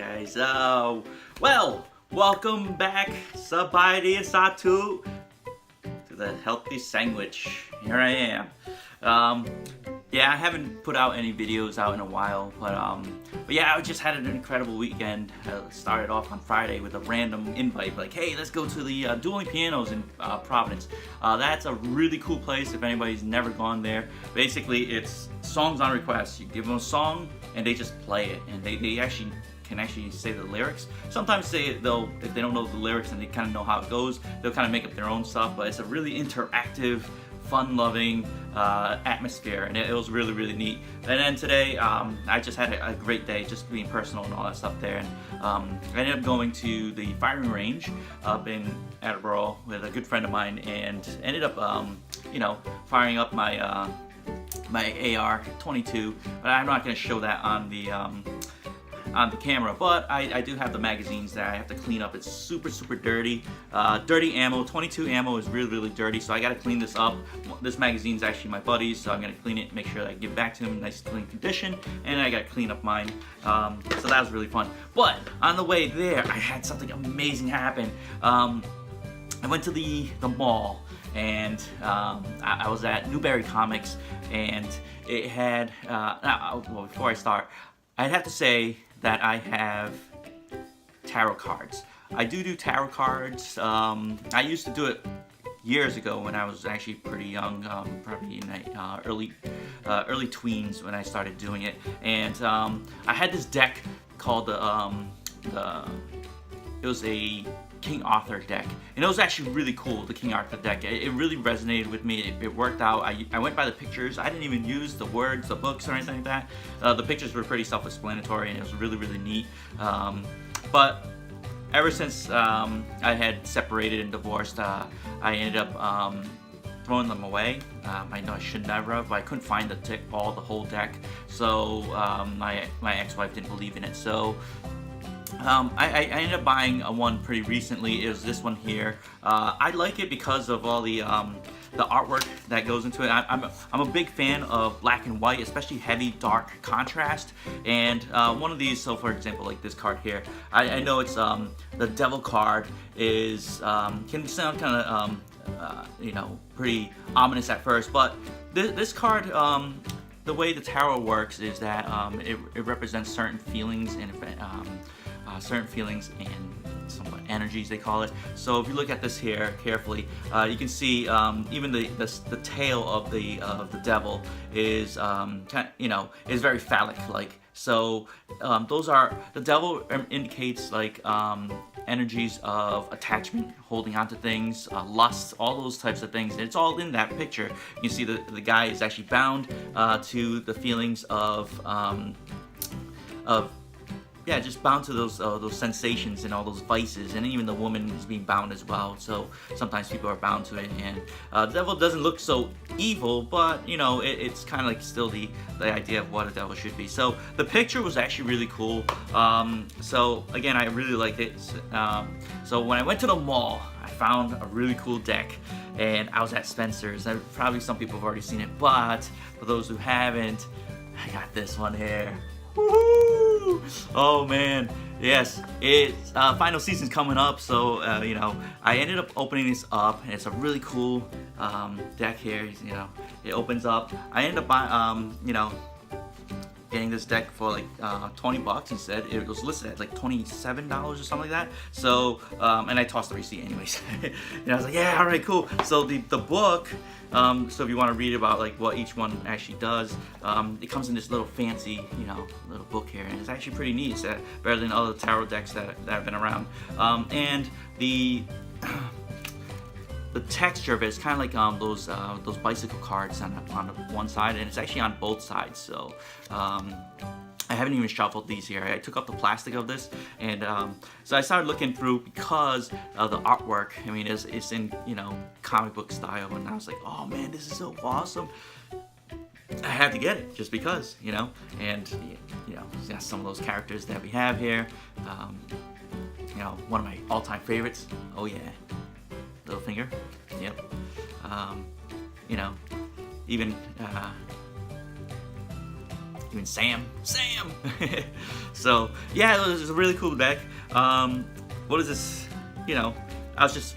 guys. Well, welcome back, Sabaydi Satu, to the Healthy Sandwich. Here I am. Yeah, I haven't put out any videos out in a while, but yeah, I just had an incredible weekend. Started off on Friday with a random invite, like, hey, let's go to the Dueling Pianos in Providence. That's a really cool place if anybody's never gone there. Basically, it's songs on request. You give them a song, and they just play it, and they actually can say the lyrics. Sometimes if they don't know the lyrics and they kind of know how it goes, they'll kind of make up their own stuff, but it's a really interactive, fun-loving atmosphere, and it was really, really neat. And then today, I just had a great day, just being personal and all that stuff there. And I ended up going to the firing range up in Attleboro with a good friend of mine, and ended up, firing up my my AR-22. But I'm not going to show that on the camera, but I do have the magazines that I have to clean up. It's super dirty. Dirty ammo. 22 ammo is really dirty, so I got to clean this up. This magazine's actually my buddy's, so I'm gonna clean it, make sure that I give it back to him in nice clean condition, and I got to clean up mine. So that was really fun. But on the way there, I had something amazing happen. I went to the mall, and I was at Newberry Comics, and it had well, before I start, I'd have to say that I have tarot cards. I do tarot cards. I used to do it years ago when I was actually pretty young, probably in my early tweens when I started doing it. And I had this deck called it was a King Arthur deck, and it was actually really cool. The King Arthur deck, it really resonated with me. It worked out. I went by the pictures. I didn't even use the words, the books, or anything like that. The pictures were pretty self-explanatory, and it was really neat. But ever since I had separated and divorced, I ended up throwing them away. I know I should never have, but I couldn't find the whole deck. So my ex-wife didn't believe in it. So I ended up buying one pretty recently. It was this one here. I like it because of all the artwork that goes into it. I'm a big fan of black and white, especially heavy, dark contrast. And one of these, so for example, like this card here, I know it's the Devil card is can sound kind of pretty ominous at first, but this card. The way the tarot works is that it represents certain feelings and somewhat energies, they call it. So if you look at this here carefully, you can see even the tail of the devil is is very phallic-like. So the devil indicates like energies of attachment, holding on to things, lust, all those types of things. And it's all in that picture. You see the guy is actually bound to the feelings of just bound to those sensations and all those vices, and even the woman is being bound as well. So sometimes people are bound to it, and the devil doesn't look so evil, but it's kind of like still the idea of what a devil should be. So the picture was actually really cool. So again, I really liked it. So when I went to the mall, I found a really cool deck, and I was at Spencer's. Probably some people have already seen it, but for those who haven't, I got this one here. Woohoo! Oh man, yes, it's final season's coming up, so I ended up opening this up, and it's a really cool deck here. It opens up. I ended up buying, getting this deck for like $20 instead. It was listed at like $27 or something like that. So and I tossed the receipt anyways. And I was like, yeah, all right, cool. So the book. So if you want to read about like what each one actually does, it comes in this little fancy, little book here, and it's actually pretty neat. It's better than other tarot decks that have been around. And the texture of it is kind of like those bicycle cards on one side, and it's actually on both sides. So I haven't even shuffled these here. I took up the plastic of this, and so I started looking through because of the artwork. I mean, it's in comic book style, and I was like, oh man, this is so awesome. I had to get it just because, and some of those characters that we have here. One of my all-time favorites. Oh yeah, Littlefinger. Yep. Even even Sam. So yeah, it was a really cool deck. What is this? You know, I was just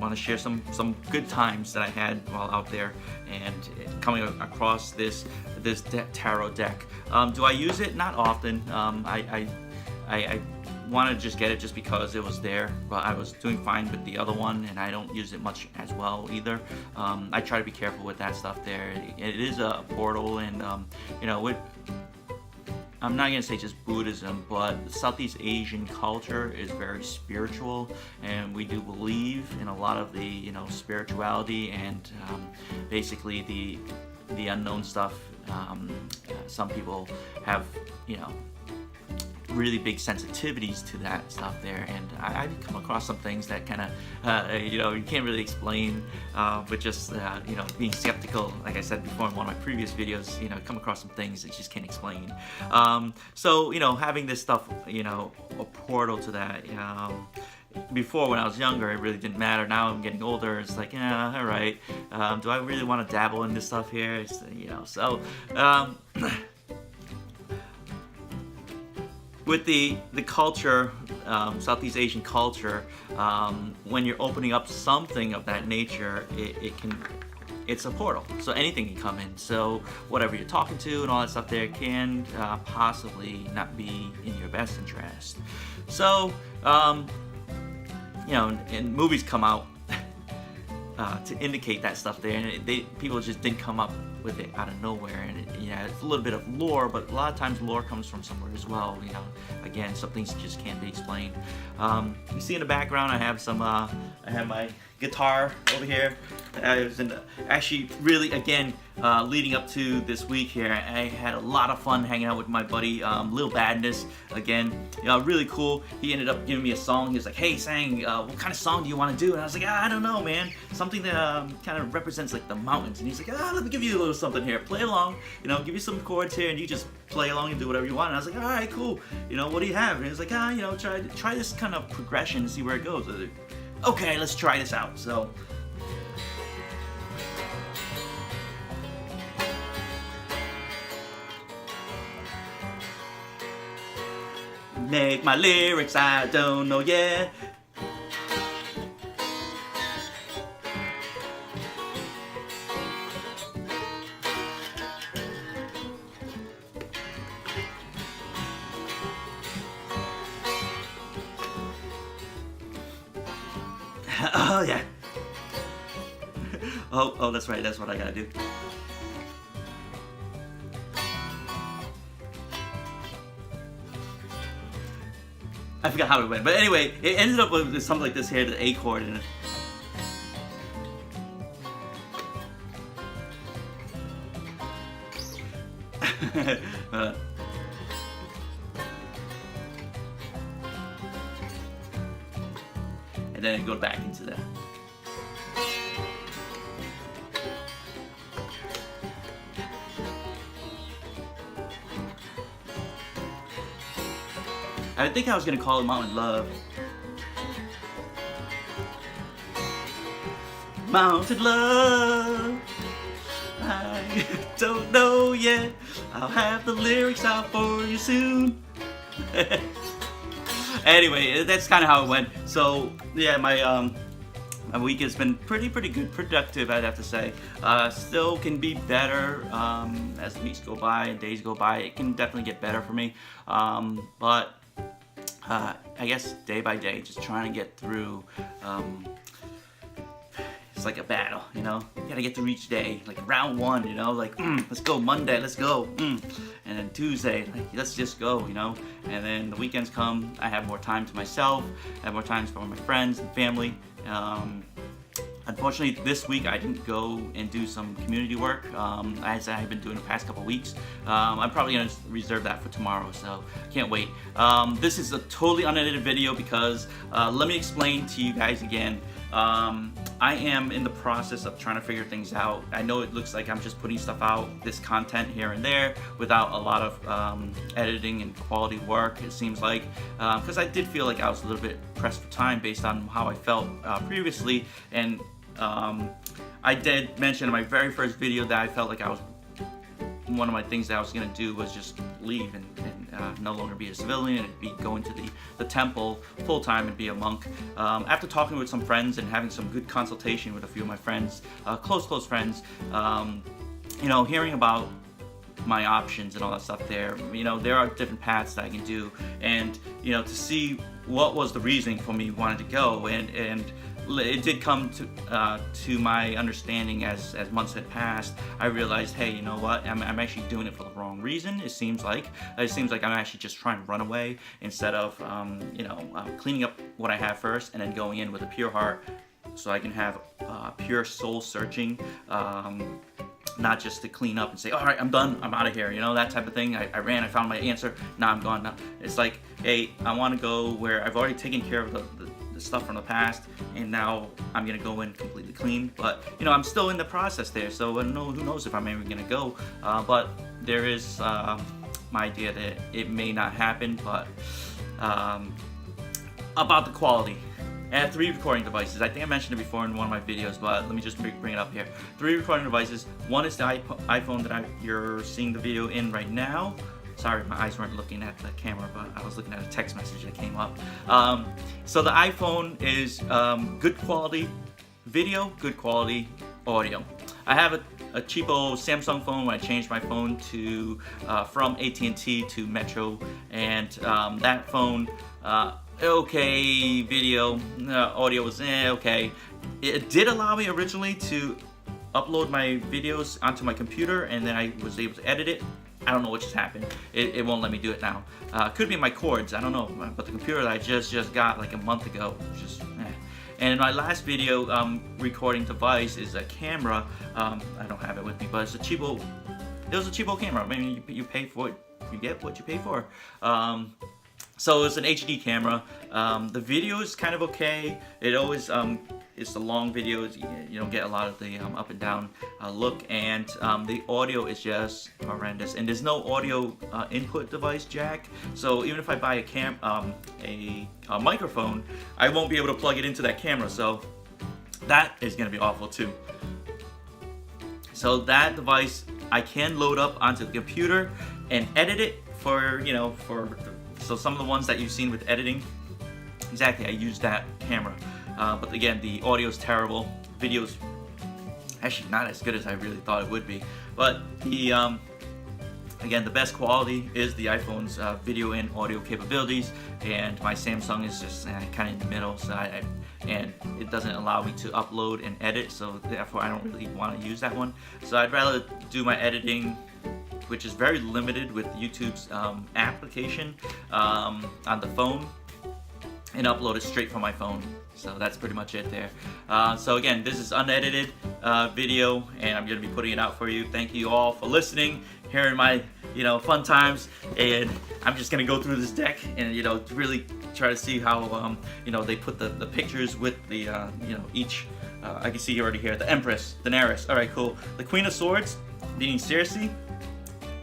want to share some good times that I had while out there and coming across this tarot deck. Do I use it? Not often. I wanted to just get it just because it was there, but I was doing fine with the other one, and I don't use it much as well either. I try to be careful with that stuff there. It is a portal, and you know, I'm not gonna say just Buddhism, but Southeast Asian culture is very spiritual, and we do believe in a lot of the, you know, spirituality and basically the unknown stuff. Some people have, you know, really big sensitivities to that stuff there, and I come across some things that kind of you know, you can't really explain, but just you know, being skeptical, like I said before in one of my previous videos, you know, come across some things that you just can't explain. So you know, having this stuff, you know, a portal to that, before, when I was younger, it really didn't matter. Now I'm getting older, it's like, yeah, all right, do I really want to dabble in this stuff here? It's, you know, so with the culture, Southeast Asian culture, when you're opening up something of that nature, it's a portal, so anything can come in. So whatever you're talking to and all that stuff there can possibly not be in your best interest. So you know, and movies come out to indicate that stuff there, and people just didn't come up with it out of nowhere. And yeah, it's a little bit of lore, but a lot of times lore comes from somewhere as well. You know, again, some things just can't be explained. You see in the background, I have some. I have my guitar over here. I was actually really, again, leading up to this week here, I had a lot of fun hanging out with my buddy Lil Badness. Again, you know, really cool. He ended up giving me a song. He was like, "Hey, Sang, what kind of song do you want to do?" And I was like, "I don't know, man. Something that kind of represents like the mountains." And he's like, "Let me give you a little something here. Play along. You know, give you some chords here, and you just play along and do whatever you want." And I was like, "All right, cool. You know, what do you have?" And he was like, "You know, try this kind of progression and see where it goes." I was like, okay, let's try this out. So make my lyrics, I don't know yet. Oh yeah. Oh, that's right. That's what I gotta do. I forgot how it went, but anyway, it ended up with something like this here, the A chord, and and then it goes back into that. I think I was gonna call it Mountain Love. Mountain Love. I don't know yet. I'll have the lyrics out for you soon. Anyway, that's kind of how it went. So yeah, my week has been pretty good, productive, I'd have to say. Still can be better as weeks go by and days go by. It can definitely get better for me, but I guess day by day, just trying to get through. It's like a battle, you know. You gotta get through each day, like round one, you know, like let's go Monday, let's go, and then Tuesday, like, let's just go, you know. And then the weekends come, I have more time to myself, I have more time for my friends and family. Unfortunately, this week I didn't go and do some community work as I've been doing the past couple weeks. I'm probably going to reserve that for tomorrow, so can't wait. This is a totally unedited video because let me explain to you guys again. I am in the process of trying to figure things out. I know it looks like I'm just putting stuff out, this content here and there, without a lot of editing and quality work, it seems like. Because I did feel like I was a little bit pressed for time based on how I felt previously. And I did mention in my very first video that I felt like I was one of my things that I was gonna do was just leave and no longer be a civilian and be going to the temple full time and be a monk. After talking with some friends and having some good consultation with a few of my friends, close friends, you know, hearing about my options and all that stuff there, you know, there are different paths that I can do, and you know, to see what was the reasoning for me wanting to go, and it did come to my understanding as months had passed. I realized, hey, you know what, I'm actually doing it for the wrong reason. It seems like I'm actually just trying to run away instead of you know, cleaning up what I have first and then going in with a pure heart, so I can have pure soul searching, not just to clean up and say, all right, I'm done, I'm out of here, you know, that type of thing. I ran, I found my answer, now I'm gone. Now it's like, hey, I want to go where I've already taken care of the stuff from the past, and now I'm gonna go in completely clean. But you know, I'm still in the process there, so who knows if I'm ever gonna go. But there is my idea that it may not happen. But about the quality, I have 3 recording devices. I think I mentioned it before in one of my videos, but let me just bring it up here. 3 recording devices. One is the iPhone that you're seeing the video in right now. Sorry, my eyes weren't looking at the camera, but I was looking at a text message that came up. So the iPhone is good quality video, good quality audio. I have a cheapo Samsung phone when I changed my phone to from AT&T to Metro, and that phone, okay, video, audio was okay. It did allow me originally to upload my videos onto my computer, and then I was able to edit it. I don't know what just happened. It won't let me do it now. Could be my cords, I don't know. But the computer that I just got like a month ago, just And my last video recording device is a camera. I don't have it with me, but it's a cheapo. It was a cheapo camera. I mean, you pay for it, you get what you pay for. So it's an HD camera. The video is kind of okay. It always it's the long videos. You don't get a lot of the up and down look, and the audio is just horrendous. And there's no audio input device jack. So even if I buy a microphone, I won't be able to plug it into that camera. So that is going to be awful too. So that device I can load up onto the computer and edit it for, you know, so some of the ones that you've seen with editing, exactly, I use that camera. But again, the audio is terrible. Video's actually not as good as I really thought it would be. But the again, the best quality is the iPhone's video and audio capabilities, and my Samsung is just kind of in the middle. So and it doesn't allow me to upload and edit, so therefore I don't really want to use that one. So I'd rather do my editing, which is very limited with YouTube's application on the phone, and upload it straight from my phone. So that's pretty much it there. So again, this is unedited video, and I'm going to be putting it out for you. Thank you all for listening, hearing my fun times, and I'm just going to go through this deck and really try to see how they put the pictures with the each. I can see already here the Empress, Daenerys. All right, cool. The Queen of Swords, meaning Cersei.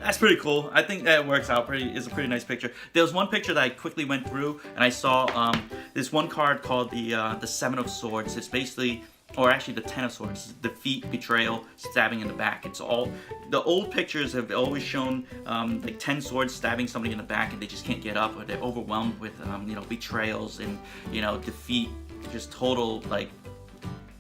That's pretty cool. I think that works out pretty. It's a pretty nice picture. There was one picture that I quickly went through, and I saw this one card called the Seven of Swords. It's basically, or actually the Ten of Swords. Defeat, betrayal, stabbing in the back. It's all the old pictures have always shown like 10 swords stabbing somebody in the back, and they just can't get up, or they're overwhelmed with betrayals and defeat, just total like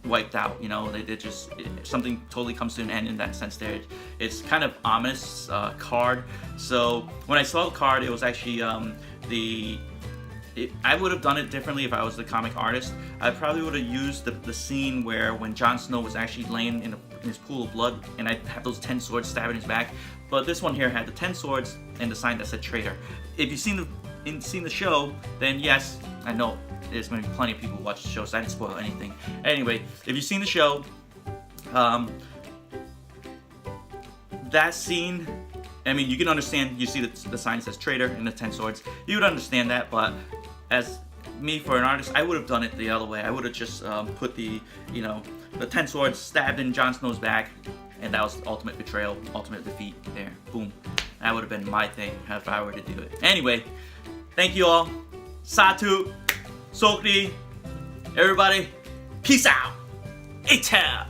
wiped out. They just something totally comes to an end in that sense there. It's kind of ominous card. So when I saw the card, it was actually I would have done it differently if I was the comic artist. I probably would have used the scene where when Jon Snow was actually laying in his pool of blood, and I have those 10 swords stabbing his back. But this one here had the 10 swords and the sign that said traitor. If you've seen the show, then yes, I know there's going to be plenty of people who watch the show, so I didn't spoil anything. Anyway, if you've seen the show, that scene, I mean, you can understand. You see the sign says traitor and the 10 swords. You would understand that, but as me, for an artist, I would have done it the other way. I would have just put the 10 swords stabbed in Jon Snow's back, and that was ultimate betrayal, ultimate defeat. There, boom. That would have been my thing if I were to do it. Anyway, thank you all. Satu, Sokri, everybody, peace out. Etel.